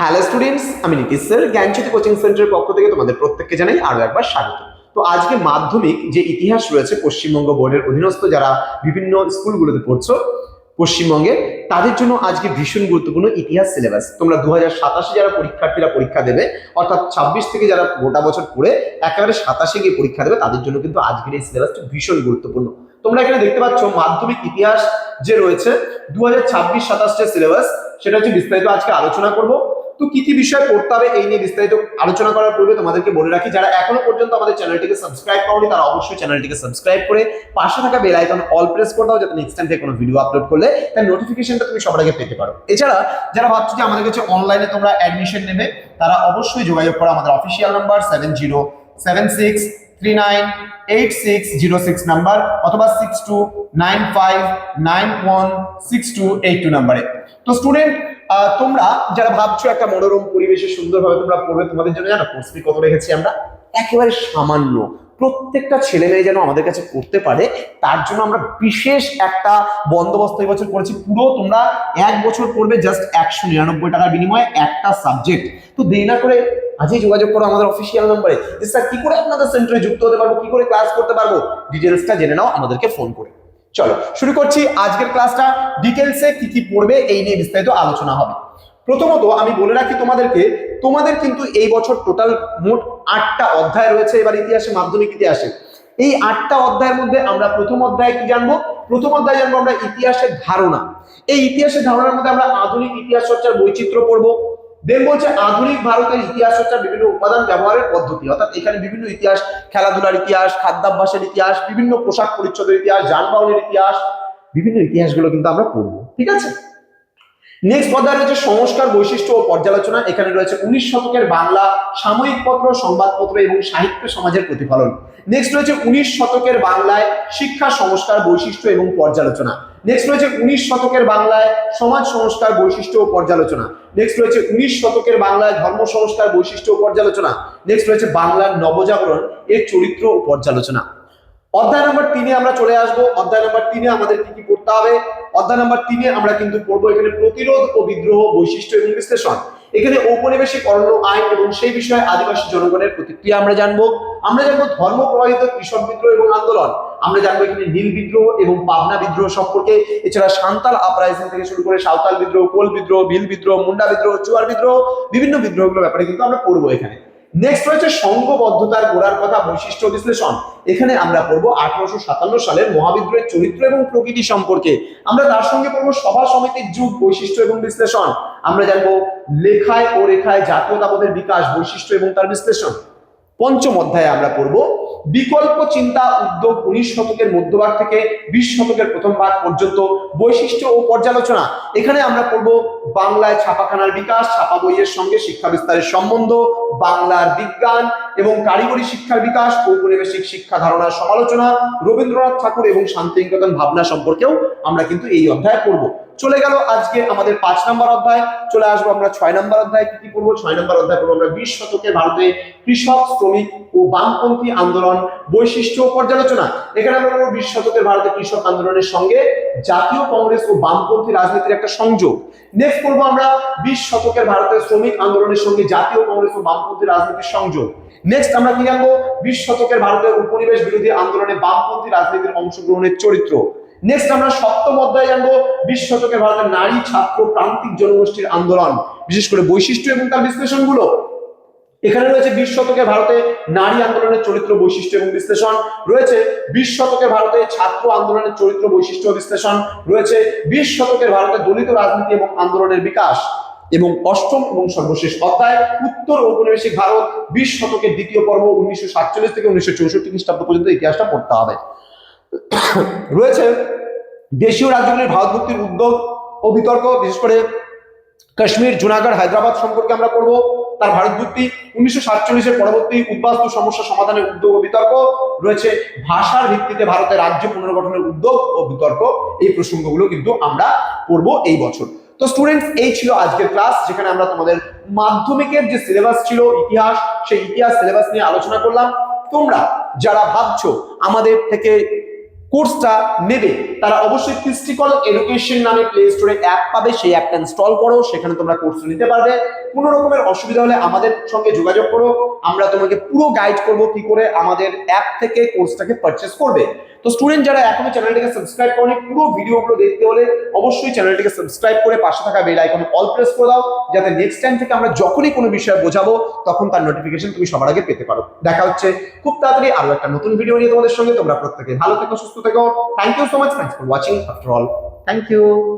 Hello students, আমি Nitish sir জ্ঞানজ্যোতি coaching সেন্টারের পক্ষ থেকে তোমাদের প্রত্যেককে জানাই আরো একবার স্বাগত। তো আজকে মাধ্যমিক যে ইতিহাস রয়েছে পশ্চিমবঙ্গ বোর্ডের অধীনস্থ যারা বিভিন্ন স্কুলগুলোতে পড়ছো পশ্চিমবঙ্গে, তাদের জন্য আজকে ভীষণ গুরুত্বপূর্ণ ইতিহাস সিলেবাস। তোমরা 2027 যারা পরীক্ষার্থীরা পরীক্ষা দেবে, অর্থাৎ 26 থেকে যারা গোটা বছর পড়ে একেবারে 27 গিয়ে পরীক্ষা দেবে, তাদের জন্য কিন্তু আজকের এই সিলেবাসটা ভীষণ গুরুত্বপূর্ণ। তোমরা এখানে দেখতে পাচ্ছ মাধ্যমিক ইতিহাস যে রয়েছে 2026-27 যে সিলেবাস, সেটা হচ্ছে বিস্তারিত আজকে আলোচনা করব। তো কি কি বিষয় পড়তে হবে এই নিয়ে বিস্তারিত আলোচনা করার পূর্বে তোমাদেরকে বলে রাখি, যারা এখনো পর্যন্ত আমাদের চ্যানেলটিকে সাবস্ক্রাইব করোনি তারা অবশ্যই চ্যানেলটিকে সাবস্ক্রাইব করে পাশে থাকা বেল আইকন অল প্রেস করে দাও, যাতে নেক্সট টাইম থেকে কোনো ভিডিও আপলোড করলে তার নোটিফিকেশনটা তুমি সবার আগে পেতে পারো। এছাড়া যারা ভাবছো যে আমাদের কাছে অনলাইনে তোমরা অ্যাডমিশন নেবে, তারা অবশ্যই যোগাযোগ করো আমাদের অফিসিয়াল নাম্বার 7076398606 নাম্বার অথবা 6295916282 নাম্বারে। তো স্টুডেন্ট, তোমরা যারা ভাবছো একটা মনোরম পরিবেশে সুন্দরভাবে তোমরা পড়বে, তোমাদের জন্য জানো কোর্স ফি কত রেখেছি আমরা? একেবারে সামান্য। প্রত্যেকটা ছেলে মেয়ে যেন আমাদের কাছে পড়তে পারে, তার জন্য আমরা বিশেষ একটা বন্দোবস্ত এই বছর করেছি। পুরো তোমরা 1 বছর পড়বে জাস্ট 199 টাকার বিনিময়ে একটা সাবজেক্ট। তো দেরি না করে আজই যোগাযোগ করো আমাদের অফিসিয়াল নাম্বারে। স্যার কি করে আপনাদের সেন্টারে যুক্ত হতে পারবো, কি করে ক্লাস করতে পারবো, ডিটেলসটা জেনে নাও আমাদেরকে ফোন করে। চলো শুরু করছি আজকের ক্লাসটা। ডিটেলসে কি কি পড়বে এই নিয়ে বিস্তারিত আলোচনা হবে। প্রথমত আমি বলে রাখি তোমাদেরকে, তোমাদের কিন্তু এই বছর টোটাল মোট 8টা অধ্যায় রয়েছে এবার ইতিহাসে, মাধ্যমিক ইতিহাসে। এই 8টা অধ্যায়ের মধ্যে আমরা প্রথম অধ্যায়ে কি জানবো? প্রথম অধ্যায় জানবো আমরা ইতিহাসের ধারণা। এই ইতিহাসের ধারণার মধ্যে আমরা আধুনিক ইতিহাস চর্চার বৈচিত্র্য পড়বো। দেন বলছে আধুনিক ভারতের ইতিহাস চর্চার বিভিন্ন উপাদান ব্যবহারের পদ্ধতি, অর্থাৎ এখানে বিভিন্ন ইতিহাস, খেলাধুলার ইতিহাস, খাদ্যাভ্যাসের ইতিহাস, বিভিন্ন পোশাক পরিচ্ছদের ইতিহাস, যানবাহনের ইতিহাস, বিভিন্ন ইতিহাসগুলো কিন্তু আমরা পড়বো। ঠিক আছে। নেক্সট অধ্যায় রয়েছে সংস্কার, বৈশিষ্ট্য ও পর্যালোচনা। এখানে রয়েছে 19 শতকের বাংলা সাময়িক পত্র, সংবাদপত্র এবং সাহিত্য সমাজের প্রতিফলন। নেক্সট রয়েছে 19 শতকের বাংলায় শিক্ষা, সংস্কার, বৈশিষ্ট্য এবং পর্যালোচনা। নেক্সট রয়েছে 19 শতকের বাংলায় সমাজ সংস্কার, বৈশিষ্ট্য ও পর্যালোচনা। নেক্সট রয়েছে 19 শতকের বাংলায় ধর্ম সংস্কার, বৈশিষ্ট্য ও পর্যালোচনা। নেক্সট রয়েছে বাংলার নবজাগরণ এর চরিত্র ও পর্যালোচনা। অধ্যায় নাম্বার 3-এ আমরা চলে আসবো। অধ্যায় নাম্বার 3-এ আমাদের কি কি পড়তে হবে? অধ্যায় নাম্বার 3-এ আমরা কিন্তু পড়বো এখানে প্রতিরোধ ও বিদ্রোহ, বৈশিষ্ট্য এবং বিশ্লেষণ। এখানে ঔপনিবেশিক অরণ্য আইন এবং সেই বিষয়ে আদিবাসী জনগণের প্রতিক্রিয়া আমরা জানবো। আমরা জানবো ধর্ম প্রভাবিত কৃষক বিদ্রোহ এবং আন্দোলন। আমরা জানবো এখানে নীল বিদ্রোহ এবং পাবনা বিদ্রোহ সম্পর্কে। এছাড়া সান্তাল আপরাইজিং থেকে শুরু করে সাঁওতাল বিদ্রোহ, কোল বিদ্রোহ, ভিল বিদ্রোহ, মুন্ডা বিদ্রোহ, চুয়ার বিদ্রোহ, বিভিন্ন বিদ্রোহগুলোর ব্যাপারে কিন্তু আমরা পড়বো এখানে। নেক্সট রয়েছে সংঘবদ্ধতার গোড়ার কথা, বৈশিষ্ট্য বিশ্লেষণ। এখানে আমরা পড়বো 1857 সালের মহাবিদ্রোহের চরিত্র এবং প্রকৃতি সম্পর্কে। আমরা তার সঙ্গে পড়বো সভা সমিতির যুগ, বৈশিষ্ট্য এবং বিশ্লেষণ। আমরা জানবো লেখায় ও রেখায় জাতীয়তাবাদের বিকাশ, বৈশিষ্ট্য এবং তার বিশ্লেষণ। পঞ্চম অধ্যায়ে আমরা পড়বো বিকল্প চিন্তা উদ্যোগ 19 শতকের মধ্যভাগ থেকে 20 শতকের প্রথম ভাগ পর্যন্ত, বৈশিষ্ট্য ও পর্যালোচনা। এখানে আমরা পড়বো বাংলায় ছাপাখানার বিকাশ, ছাপা বইয়ের সঙ্গে শিক্ষা বিস্তারের সম্বন্ধ, বাংলার বিজ্ঞান এবং কারিগরি শিক্ষার বিকাশ, ঔপনিবেশিক শিক্ষা ধারণার সমালোচনা, রবীন্দ্রনাথ ঠাকুর এবং শান্তিনিকেতন ভাবনা সম্পর্কেও আমরা কিন্তু এই অধ্যায়ে পড়বো। চলে গেল আজকে আমাদের 5 নম্বর অধ্যায়। চলে আসবো আমরা 6 নম্বর অধ্যায়। কি কি পড়বো? 6 নম্বর অধ্যায় পড়বো আমরা 20 শতকের ভারতে কৃষক, শ্রমিক ও বামপন্থী আন্দোলন, বৈশিষ্ট্য ও পর্যালোচনা। এখানে আমরা পড়বো 20 শতকের ভারতে কৃষক আন্দোলনের সঙ্গে জাতীয় কংগ্রেস ও বামপন্থী রাজনীতির একটা সংযোগ। নেক্সট পড়বো আমরা 20 শতকের ভারতের শ্রমিক আন্দোলনের সঙ্গে জাতীয় কংগ্রেস ও বামপন্থী রাজনীতির সংযোগ। নেক্সট আমরা কি জানবো? 20 শতকের ভারতের উপনিবেশ বিরোধী আন্দোলনে বামপন্থী রাজনীতির অংশগ্রহণের চরিত্র। নেক্সট আমরা 7ম অধ্যায়ে জানবো 20 শতকের ভারতের নারী, ছাত্র, প্রান্তিক জনগোষ্ঠীর আন্দোলন, বিশেষ করে বৈশিষ্ট্য এবং তার বিশ্লেষণগুলো। এখানে রয়েছে 20 শতকের ভারতে নারী আন্দোলনের চরিত্র, বৈশিষ্ট্য এবং বিশ্লেষণ। রয়েছে 20 শতকের ভারতে ছাত্র আন্দোলনের চরিত্র, বৈশিষ্ট্য ও বিশ্লেষণ। রয়েছে 20 শতকের ভারতে দলিত রাজনীতি এবং আন্দোলনের বিকাশ। এবং 8ম এবং সর্বশেষ অধ্যায় উত্তর ঔপনিবেশিক ভারত 20 শতকের দ্বিতীয় পর্ব 1947 থেকে 1964 খ্রিস্টাব্দ পর্যন্ত ইতিহাসটা পড়তে হবে। রয়েছে দেশীয় রাজ্যগুলির ভারতভুক্তির উদ্যোগ ও বিতর্ক, বিশেষ করে কাশ্মীর, জুনাগড়, হায়দ্রাবাদ সম্পর্কে আমরা পড়বো। তার ভারতভুক্তি 1947-এর পরবর্তী উদ্বাস্তু সমস্যা সমাধানের উদ্যোগ ও বিতর্ক। রয়েছে ভাষার ভিত্তিতে ভারতের রাজ্য পুনর্গঠনের উদ্যোগ ও বিতর্ক। এই প্রসঙ্গগুলো কিন্তু আমরা পড়বো এই বছর। তো স্টুডেন্টস, এই ছিল আজকের ক্লাস, যেখানে আমরা তোমাদের মাধ্যমিকের যে সিলেবাস ছিল ইতিহাস, সেই ইতিহাস সিলেবাস নিয়ে আলোচনা করলাম। তোমরা যারা ভাবছো আমাদের থেকে কোর্সটা নেবে তারা অবশ্যই ক্রিস্টিকল এডুকেশন নামে প্লে স্টোরে অ্যাপ পাবে, সেই অ্যাপটা ইনস্টল করো, সেখানে তোমরা কোর্স নিতে পারবে। কোনো রকমের অসুবিধা হলে আমাদের সঙ্গে যোগাযোগ করো, আমরা তোমাকে পুরো গাইড করবো কি করে আমাদের অ্যাপ থেকে কোর্সটাকে পারচেস করবে। তো স্টুডেন্ট যারা এখনো চ্যানেলটিকে সাবস্ক্রাইব করনি, পুরো ভিডিওগুলো দেখতে হলে অবশ্যই চ্যানেলটিকে সাবস্ক্রাইব করে পাশে থাকা বেল আইকন অল প্রেস করে দাও, যাতে নেক্সট টাইম থেকে আমরা যখনই কোনো বিষয় বোঝাবো তখন তার নোটিফিকেশন তুমি সবার আগে পেতে পারো। দেখা হচ্ছে খুব তাড়াতাড়ি আরো একটা নতুন ভিডিও নিয়ে তোমাদের সঙ্গে। তোমরা প্রত্যেকে ভালো থেকো, সুস্থ থেকো। Thank you so much, thanks for watching after all, thank you.